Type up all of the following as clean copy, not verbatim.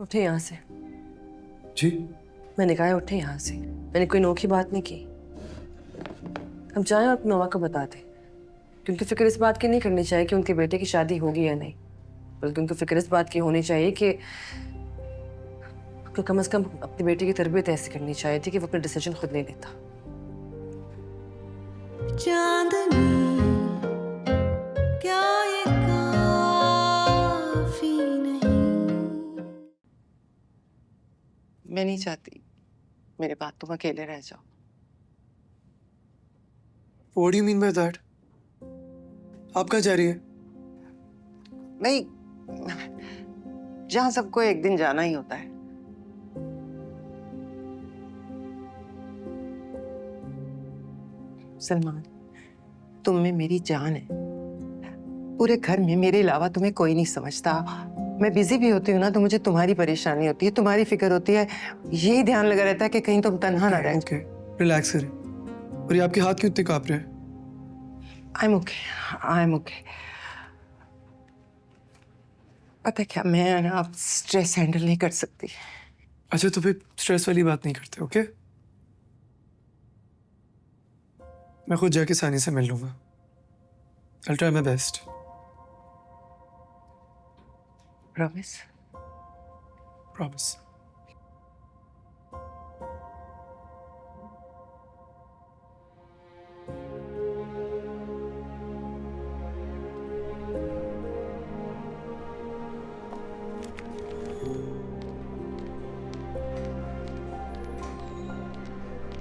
उठे यहाँ से। जी मैंने कहा है उठे यहाँ से। मैंने कोई नोखी बात नहीं की। अब जाएं और अपनी मम्मा को बता दें कि उनकी फिक्र इस बात की नहीं करनी चाहिए कि उनके बेटे की शादी होगी या नहीं, बल्कि उनको फिक्र इस बात की होनी चाहिए कि कम से कम अपने बेटे की तरबियत ऐसी करनी चाहिए थी कि वो अपने डिसीजन खुद ले लेता। चांदनी क्या ये काफी नहीं। मैं नहीं चाहती मेरे बाद तुम अकेले रह जाओ। What do you mean by that? आप कहाँ जा रही है? नहीं, जहाँ सबको एक दिन जाना ही होता है। सलमान, तुम में मेरी जान है। पूरे घर में मेरे अलावा तुम्हें कोई नहीं समझता। मैं बिजी भी होती हूँ ना तो मुझे तुम्हारी परेशानी होती है, तुम्हारी फिक्र होती है। यही ध्यान लगा रहता है कि कहीं तुम तन्हा ना रह। ओके, रिलैक्स करें। और ये आपके हाथ क्यों इतने कांप रहे हैं? I am okay, I am okay. पता है क्या, मैं ना अब स्ट्रेस हैंडल नहीं कर सकती। अच्छा तो फिर स्ट्रेस वाली बात नहीं करते, ओके? मैं खुद जाके सानी से मिल लूंगा। I'll try my best. Promise? Promise.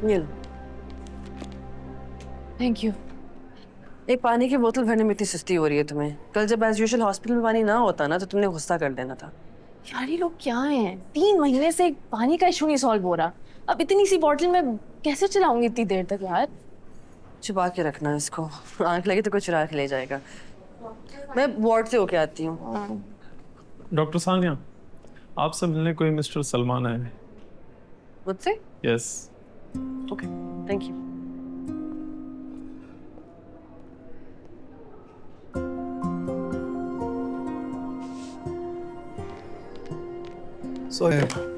ये लो। Thank you. एक पानी की बोतल भरने में इतनी सुस्ती हो रही है तुम्हें? कल जब एज यूजुअल हॉस्पिटल में पानी ना होता ना तो तुमने गुस्सा कर देना था। यार ये लोग क्या हैं? 3 महीने से पानी का इशू नहीं सॉल्व हो रहा। अब इतनी सी बॉटल में कैसे चलाऊंगी इतनी देर तक यार? छुपा के रखना इसको, आंख लगे तो कोई चुरा के ले जाएगा। मैं वार्ड से होके आती हूँ। डॉक्टर सानिया, आपसे मिलने कोई मिस्टर सलमान आए हैं। मुझसे? Yes. Okay, thank you. Sorry,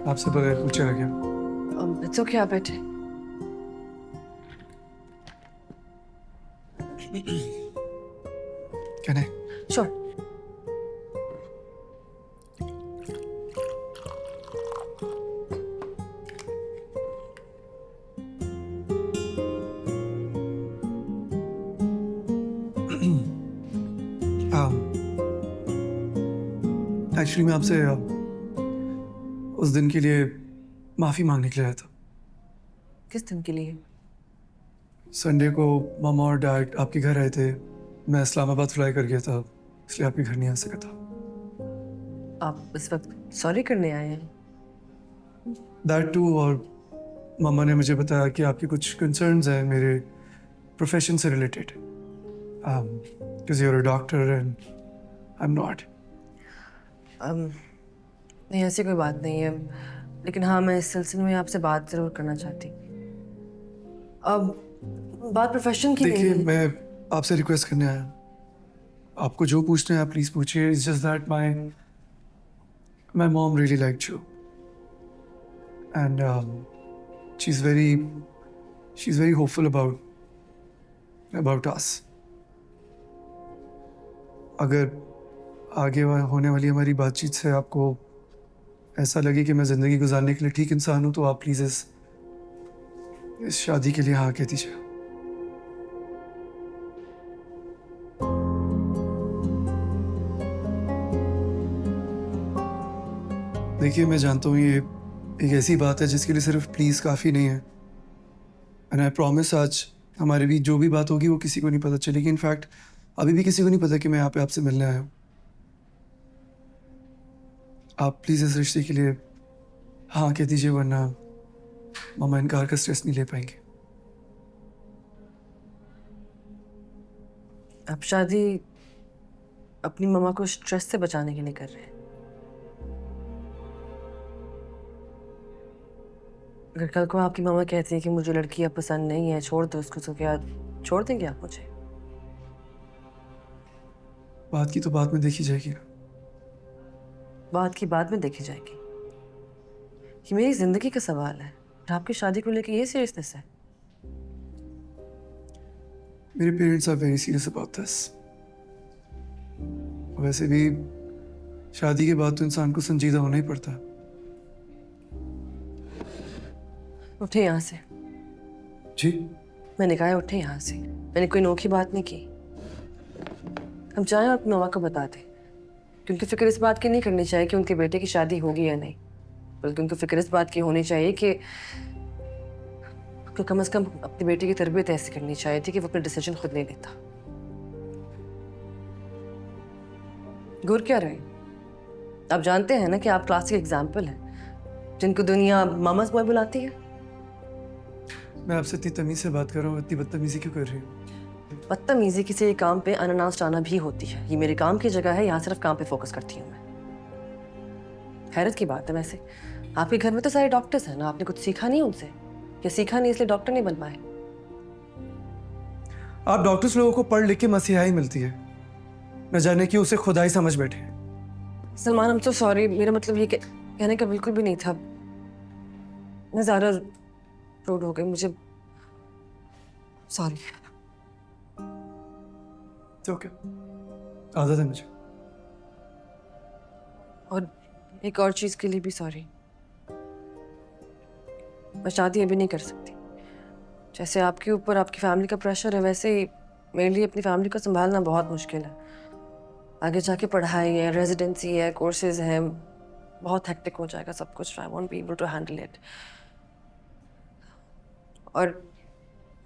आपसे बगैर पूछे आ गया। इट्स ओके, आप बैठे। Can I? श्योर। एक्चुअली मैं आपसे उस दिन के लिए माफ़ी मांगने के लिए आया था। किस दिन के लिए? संडे को मामा और डैड आपके घर आए थे। मैं इस्लामाबाद फ्लाई कर गया था, इसलिए आपके घर नहीं आ सका था। आप इस वक्त सॉरी करने आए हैं? दैट टू, और मामा ने मुझे बताया कि आपके कुछ कंसर्न्स हैं मेरे प्रोफेशन से related, because you are a doctor and I am not. नहीं, ऐसी कोई बात नहीं है, लेकिन हाँ मैं इस सिलसिले में आपसे बात जरूर करना चाहती। अब बात प्रोफेशन की देखिए, नहीं। मैं आपसे रिक्वेस्ट करने आया। आपको जो पूछना है आप प्लीज पूछिए। It's just that my mom really liked you and she is very hopeful about us. अगर आगे होने वाली हमारी बातचीत से आपको ऐसा लगे कि मैं ज़िंदगी गुजारने के लिए ठीक इंसान हूँ तो आप प्लीज़ इस शादी के लिए हाँ कह दीजिए। देखिए, मैं जानता हूँ ये एक ऐसी बात है जिसके लिए सिर्फ प्लीज़ काफ़ी नहीं है, एंड आई प्रॉमिस आज हमारे बीच जो भी बात होगी वो किसी को नहीं पता चलेगी। इनफैक्ट अभी भी किसी को नहीं पता कि मैं यहाँ पे आपसे मिलने आया हूँ। आप प्लीज़ इस रिश्ते के लिए हाँ कह दीजिए, वरना मामा इनकार का स्ट्रेस नहीं ले पाएंगे। आप शादी अपनी मम्मा को स्ट्रेस से बचाने के लिए कर रहे हैं। अगर कल को आपकी मम्मा कहती है कि मुझे लड़की अब पसंद नहीं है, छोड़ दो उसको, तो क्या छोड़ देंगे आप मुझे? बात की तो बात में देखी जाएगी ना। बात की बाद में देखी जाएगी। ये मेरी जिंदगी का सवाल है और आपकी शादी को लेके ये सीरियसनेस है। मेरे parents are very serious about this. वैसे भी शादी के बाद तो इंसान को संजीदा होना ही पड़ता है। उठे यहाँ से। जी मैंने कहा है उठे यहाँ से। मैंने कोई नोखी बात नहीं की। हम जाएं और अपनी मम्मा को बता दें, क्योंकि फिक्र इस बात की नहीं करनी चाहिए कि उनके बेटे की शादी होगी या नहीं, बल्कि उनको फिक्र इस बात की होनी चाहिए कि कम से कम अपने बेटे की तरबियत ऐसी करनी चाहिए थी कि वो अपना डिसीजन खुद ले लेता। घूर क्या रहे? आप जानते हैं ना कि आप क्लासिक एग्जाम्पल हैं जिनको दुनिया मामा's बॉय बुलाती है। मैं आपसे इतनी तमीज से बात कर रहा हूँ, इतनी बदतमीजी क्यों कर रही हूँ? बदतमीजी किसी काम पे अनअनाउंस्ड आना भी होती है। ये मेरे काम की जगह है, यहाँ सिर्फ काम पे फोकस करती हूँ मैं। हैरत की बात है वैसे, आपके घर में तो सारे डॉक्टर्स हैं ना, आपने कुछ सीखा नहीं उनसे, या सीखा नहीं इसलिए डॉक्टर नहीं बन पाए? आप डॉक्टर्स लोगों को पढ़ लिख के मसीहाई मिलती है, न जाने कि उसे खुदाई समझ बैठे। सलमान, I'm so sorry, मेरा मतलब ये कहने का बिल्कुल भी नहीं था। मैं ज़्यादा रूड हो गई, मुझे सॉरी। ओके, आदत है मुझे। और एक और चीज़ के लिए भी सॉरी। मैं शादी अभी नहीं कर सकती। जैसे आपके ऊपर आपकी फैमिली का प्रेशर है, वैसे ही मेरे लिए अपनी फैमिली को संभालना बहुत मुश्किल है। आगे जाके पढ़ाई है, रेजिडेंसी है, कोर्सेज हैं, बहुत हेक्टिक हो जाएगा सब कुछ। I won't be able to handle it. और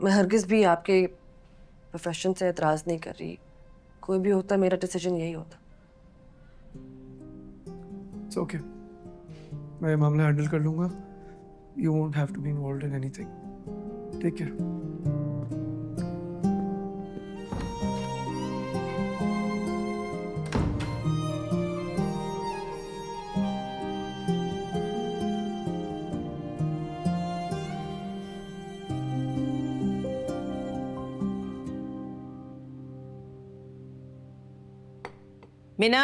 मैं हरगिज़ भी आपके प्रोफेशन से एतराज़ नहीं कर रही। कोई भी होता, मेरा डिसीजन यही होता। इट्स ओके, मैं ये मामला हैंडल कर लूंगा। You won't have to be involved in anything. Take care. Meena,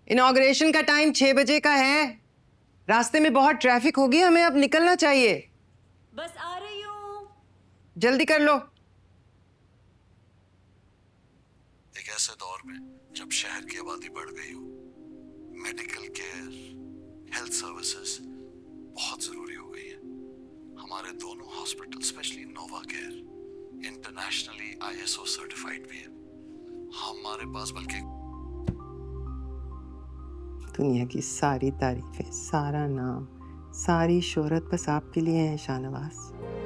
inauguration का टाइम 6 बजे का है। रास्ते में बहुत ट्रैफिक होगी, हमें अब निकलना चाहिए। बस आ रही हूँ। जल्दी कर लो। एक ऐसे दौर में जब शहर की आबादी बढ़ गई हो, मेडिकल केयर, हेल्थ सर्विसेज बहुत जरूरी हो गई है। हमारे दोनों हॉस्पिटल, स्पेशली नोवा केयर, इंटरनेशनली ISO सर्टिफाइड भी है। हमारे पास बल्कि दुनिया की सारी तारीफें, सारा नाम, सारी शोहरत बस आपके लिए है शाहनवाज।